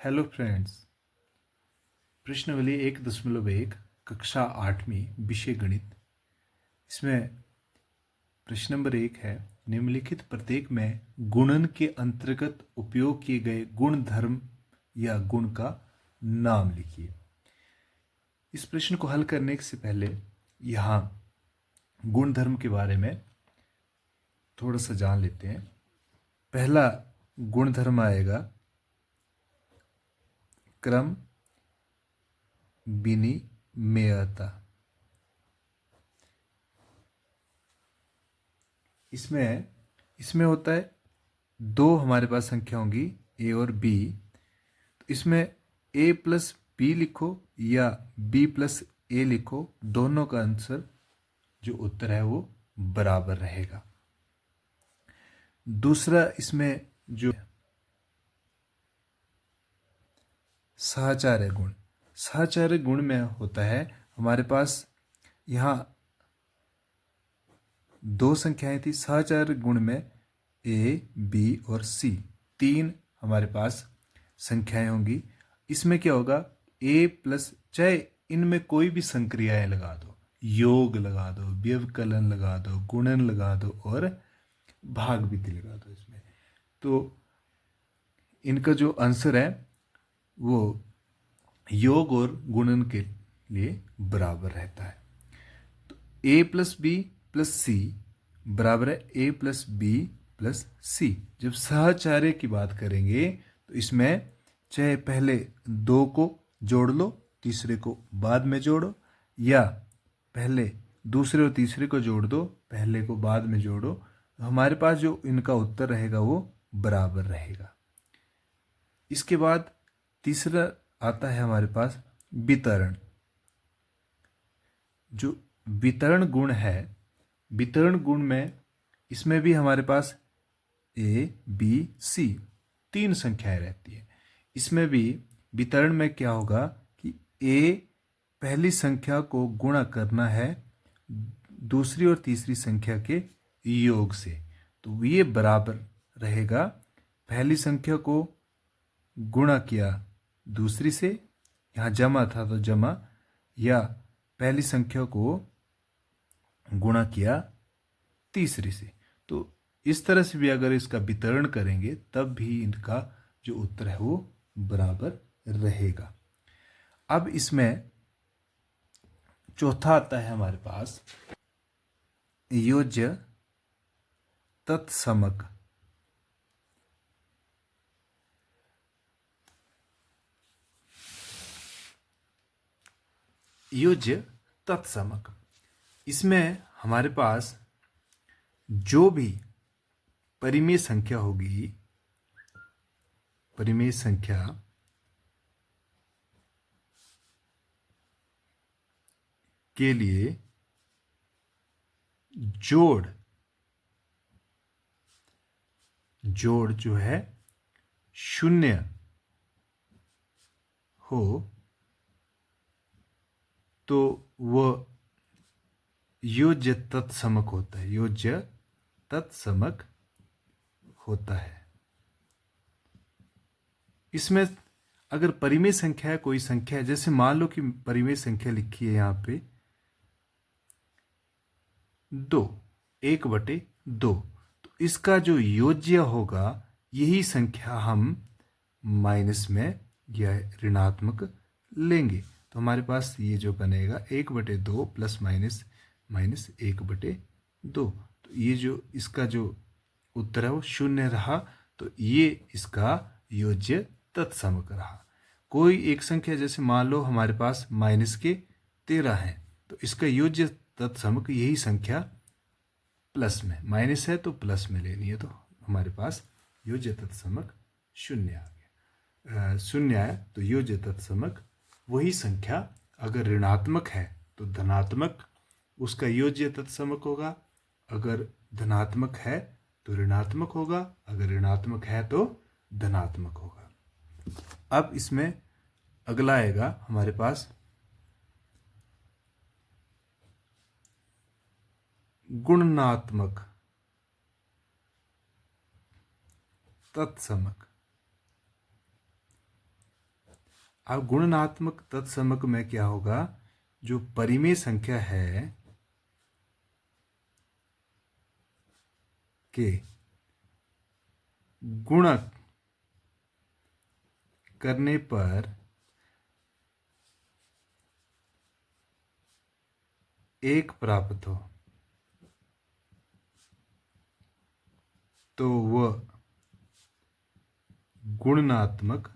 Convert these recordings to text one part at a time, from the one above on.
Hello friends. प्रश्नावली 1.1 कक्षा 8वीं विषय गणित। इसमें प्रश्न नंबर 1 है, निम्नलिखित प्रत्येक में गुणन के अंतर्गत उपयोग किए गए गुण धर्म या गुण का नाम लिखिए। इस प्रश्न को हल करने से पहले यहाँ गुण धर्म के बारे में थोड़ा सा जान लेते हैं। पहला गुण धर्म आएगा क्रम विनिमेयता। इसमें होता है दो हमारे पास संख्या होंगी ए और बी, तो इसमें ए प्लस बी लिखो या बी प्लस ए लिखो, दोनों का आंसर जो उत्तर है वो बराबर रहेगा। दूसरा इसमें जो सहचार्य गुण, सहचार्य गुण में होता है हमारे पास यहाँ दो संख्याएं थी। सहचार्य गुण में ए बी और सी तीन हमारे पास संख्याएं होंगी। इसमें क्या होगा, ए प्लस, चाहे इनमें कोई भी संक्रियाएं लगा दो, योग लगा दो, व्यवकलन लगा दो, गुणन लगा दो और भागविधि लगा दो इसमें, तो इनका जो आंसर है वो योग और गुणन के लिए बराबर रहता है। तो ए प्लस बी प्लस सी बराबर है ए प्लस बी प्लस सी। जब सहचार्य की बात करेंगे तो इसमें चाहे पहले दो को जोड़ लो, तीसरे को बाद में जोड़ो, या पहले दूसरे और तीसरे को जोड़ दो, पहले को बाद में जोड़ो, तो हमारे पास जो इनका उत्तर रहेगा वो बराबर रहेगा। इसके बाद तीसरा आता है हमारे पास वितरण। जो वितरण गुण है, वितरण गुण में इसमें भी हमारे पास ए बी सी तीन संख्याएं रहती है। इसमें भी वितरण में क्या होगा कि ए पहली संख्या को गुणा करना है दूसरी और तीसरी संख्या के योग से, तो ये बराबर रहेगा। पहली संख्या को गुणा किया दूसरी से, यहाँ जमा था तो जमा, या पहली संख्या को गुणा किया तीसरी से, तो इस तरह से भी अगर इसका वितरण करेंगे तब भी इनका जो उत्तर है वो बराबर रहेगा। अब इसमें चौथा आता है हमारे पास योज्य तत्समक। योज्य तत्समक, इसमें हमारे पास जो भी परिमेय संख्या होगी, परिमेय संख्या के लिए जोड़ जो है शून्य हो तो वह योज्य तत्समक होता है, योज्य तत्समक होता है। इसमें अगर परिमेय संख्या है, कोई संख्या है, जैसे मान लो कि परिमेय संख्या लिखी है यहाँ पे 2, 1/2, तो इसका जो योज्य होगा यही संख्या हम माइनस में या ऋणात्मक लेंगे, तो हमारे पास ये जो बनेगा 1/2 प्लस माइनस माइनस 1/2, तो ये जो इसका जो उत्तर है वो शून्य रहा, तो ये इसका योज्य तत्समक रहा। कोई एक संख्या जैसे मान लो हमारे पास -13 है, तो इसका योज्य तत्समक यही संख्या प्लस में, माइनस है तो प्लस में लेनी है, तो हमारे पास योज्य तत्समक शून्य आ गया। शून्य है तो योज्य तत्समक वही संख्या अगर ऋणात्मक है तो धनात्मक उसका योज्य तत्समक होगा, अगर धनात्मक है तो ऋणात्मक होगा, अगर ऋणात्मक है तो धनात्मक होगा। अब इसमें अगला आएगा हमारे पास गुणनात्मक तत्समक। अब गुणनात्मक तत्समक में क्या होगा, जो परिमेय संख्या है के गुणक करने पर एक प्राप्त हो तो वह गुणनात्मक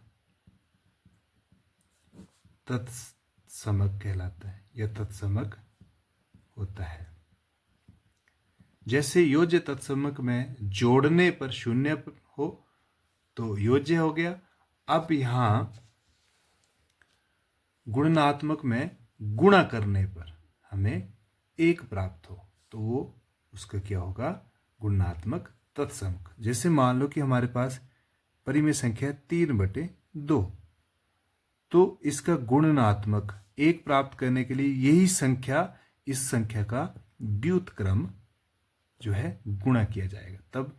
तत्समक कहलाता है या तत्समक होता है। जैसे योज्य तत्समक में जोड़ने पर शून्य हो तो योज्य हो गया। अब यहां गुणनात्मक में गुणा करने पर हमें एक प्राप्त हो तो वो उसका क्या होगा, गुणनात्मक तत्समक। जैसे मान लो कि हमारे पास परिमेय संख्या 3/2, तो इसका गुणनात्मक एक प्राप्त करने के लिए यही संख्या इस संख्या का व्युत्क्रम जो है गुणा किया जाएगा। तब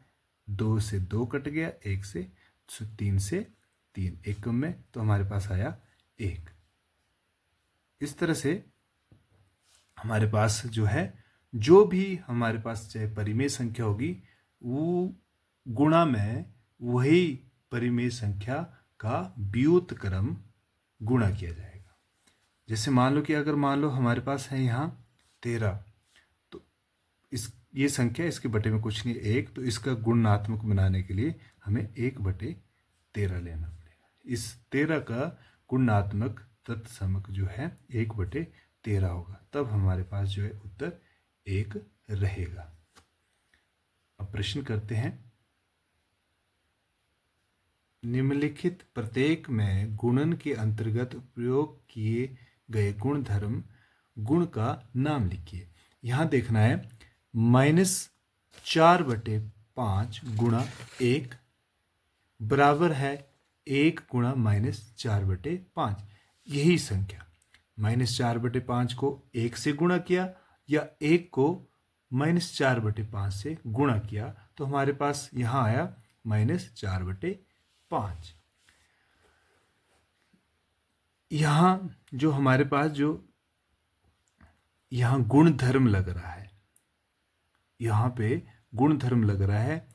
2 से 2 कट गया, 1 से 3 से 3, एकम में, तो हमारे पास आया 1। इस तरह से हमारे पास जो है, जो भी हमारे पास चाहे परिमेय संख्या होगी वो गुणा में वही परिमेय संख्या का व्युत्क्रम गुणा किया जाएगा। जैसे मान लो कि अगर मान लो हमारे पास है यहाँ 13, तो ये संख्या इसके बटे में कुछ नहीं 1, तो इसका गुणात्मक बनाने के लिए हमें 1/13 लेना पड़ेगा। इस 13 का गुणात्मक तत्समक जो है 1/13 होगा, तब हमारे पास जो है उत्तर 1 रहेगा। अब प्रश्न करते हैं, निम्नलिखित प्रत्येक में गुणन के अंतर्गत प्रयोग किए गए गुणधर्म गुण का नाम लिखिए। यहां देखना है -4/5 गुणा 1 बराबर है 1 गुणा -4/5। यही संख्या -4/5 को 1 से गुणा किया या 1 को -4/5 से गुणा किया, तो हमारे पास यहां आया -4/5। यहां जो हमारे पास जो यहां गुणधर्म लग रहा है, यहां पे गुणधर्म लग रहा है,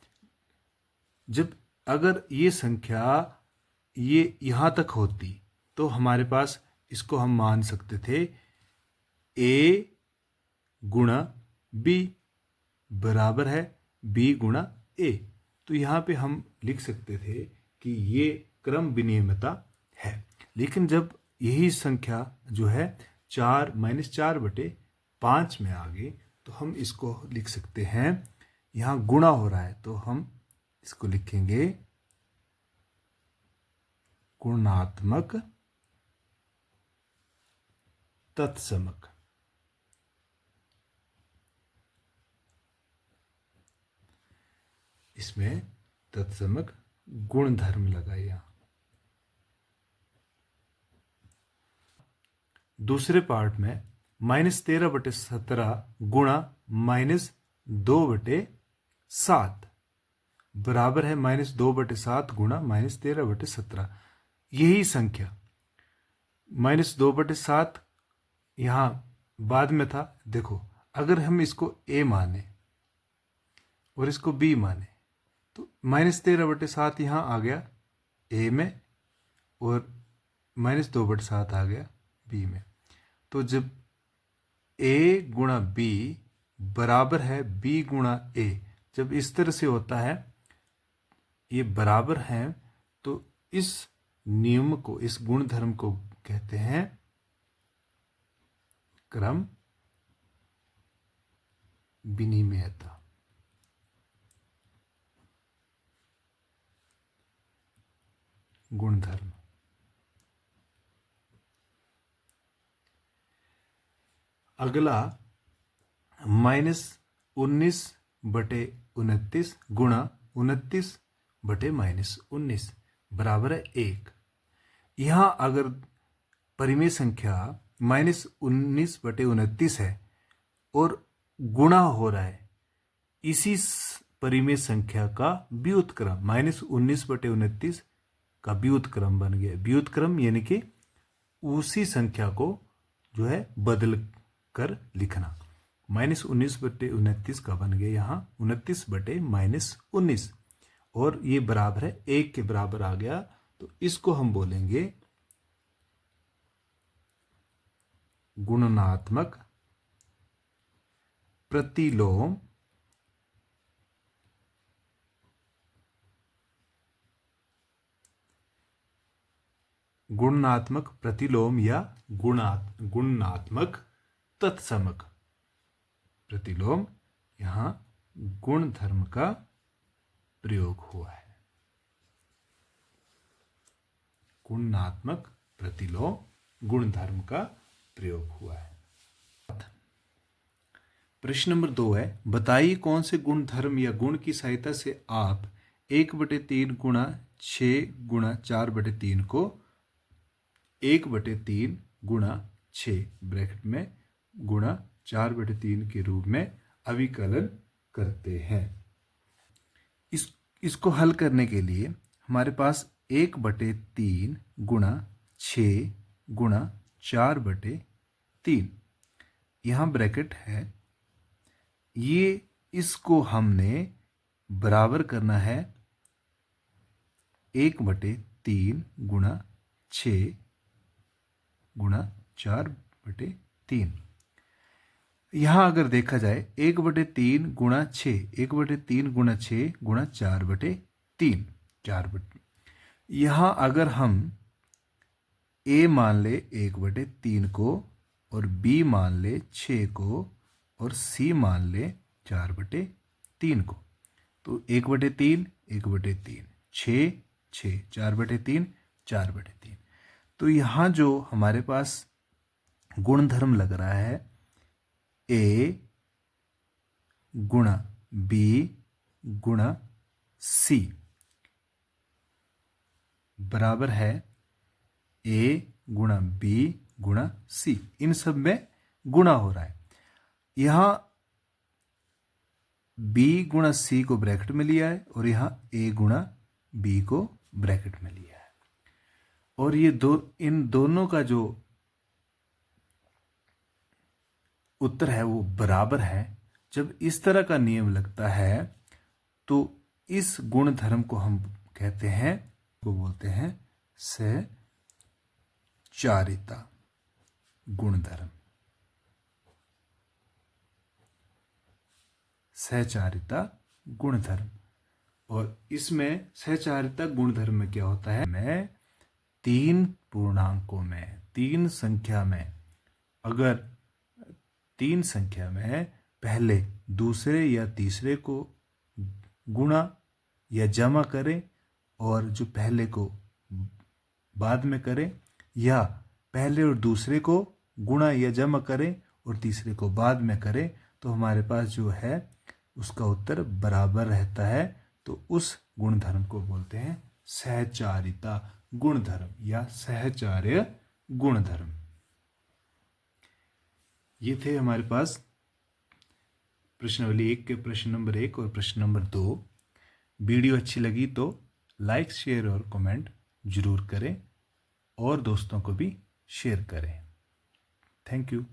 जब अगर ये संख्या ये यहां तक होती तो हमारे पास इसको हम मान सकते थे a गुणा b बराबर है b गुणा a। तो यहाँ पे हम लिख सकते थे कि ये क्रम विनियमता है। लेकिन जब यही संख्या जो है 4/5 में आ गई, तो हम इसको लिख सकते हैं, यहाँ गुणा हो रहा है तो हम इसको लिखेंगे गुणात्मक तत्समक। इसमें तत्समक गुणधर्म लगाए। यहां दूसरे पार्ट में -13/17 गुणा -2/7 बराबर है -2/7 गुणा -13/17। यही संख्या -2/7 यहाँ बाद में था। देखो, अगर हम इसको a माने और इसको b माने तो -13/7 यहाँ आ गया a में और -2/7 आ गया b में। तो जब a गुणा b बराबर है b गुणा a, जब इस तरह से होता है, ये बराबर है, तो इस नियम को, इस गुणधर्म को कहते हैं क्रम विनिमयता। गुणधर्म। अगला -19/29 गुणा 29/-19 बराबर है 1। यहां अगर परिमेय संख्या -19/29 है और गुणा हो रहा है इसी परिमेय संख्या का व्युत्क्रम, -19/29 का व्युत्क्रम बन गया। व्युत्क्रम यानी कि उसी संख्या को जो है बदल कर लिखना। -19/29 का बन गया यहाँ 29/-19, और ये बराबर है 1 के बराबर आ गया। तो इसको हम बोलेंगे गुणनात्मक प्रतिलोम गुणात्मक प्रतिलोम या गुणात्मक तत्समक प्रतिलोम। यहां गुणधर्म का प्रयोग हुआ है। गुणात्मक प्रतिलोम गुणधर्म का प्रयोग हुआ है। प्रश्न नंबर 2 है, बताइए कौन से गुणधर्म या गुण की सहायता से आप 1/3 गुणा 6 गुणा 4/3 को 1/3 गुणा 6 ब्रैकेट में गुणा 4/3 के रूप में अविकलन करते हैं। इसको हल करने के लिए हमारे पास 1/3 गुणा 6 गुणा 4/3 यहाँ ब्रैकेट है, ये इसको हमने बराबर करना है 1/3 गुणा 6 गुणा 4/3। यहां अगर देखा जाए 1/3 गुणा 6, 1/3 गुणा 6 गुणा 4/3, 4/3। यहां अगर हम ए मान ले 1/3 को, और बी मान ले 6 को, और सी मान ले 4/3 को, तो 1/3 1/3, 6 6, 4/3 4/3। तो यहाँ जो हमारे पास गुणधर्म लग रहा है ए गुणा बी गुणा सी बराबर है ए गुणा बी गुणा सी। इन सब में गुणा हो रहा है। यहां b गुणा सी को ब्रैकेट में लिया है, और यहां a गुणा b को ब्रैकेट में लिया है, और ये इन दोनों का जो उत्तर है वो बराबर है। जब इस तरह का नियम लगता है तो इस गुणधर्म को हम कहते हैं, को बोलते हैं सहचारिता गुणधर्म। सहचारिता गुणधर्म। और इसमें सहचारिता गुणधर्म में क्या होता है, मैं 3 पूर्णांकों में, 3 संख्या में, अगर 3 संख्या में पहले दूसरे या तीसरे को गुणा या जमा करें, और जो पहले को बाद में करें, या पहले और दूसरे को गुणा या जमा करें और तीसरे को बाद में करें, तो हमारे पास जो है उसका उत्तर बराबर रहता है। तो उस गुणधर्म को बोलते हैं सहचारिता गुणधर्म या सहचार्य गुणधर्म। ये थे हमारे पास प्रश्नावली 1 के प्रश्न नंबर 1 और प्रश्न नंबर 2। वीडियो अच्छी लगी तो लाइक, शेयर और कमेंट जरूर करें, और दोस्तों को भी शेयर करें। Thank you.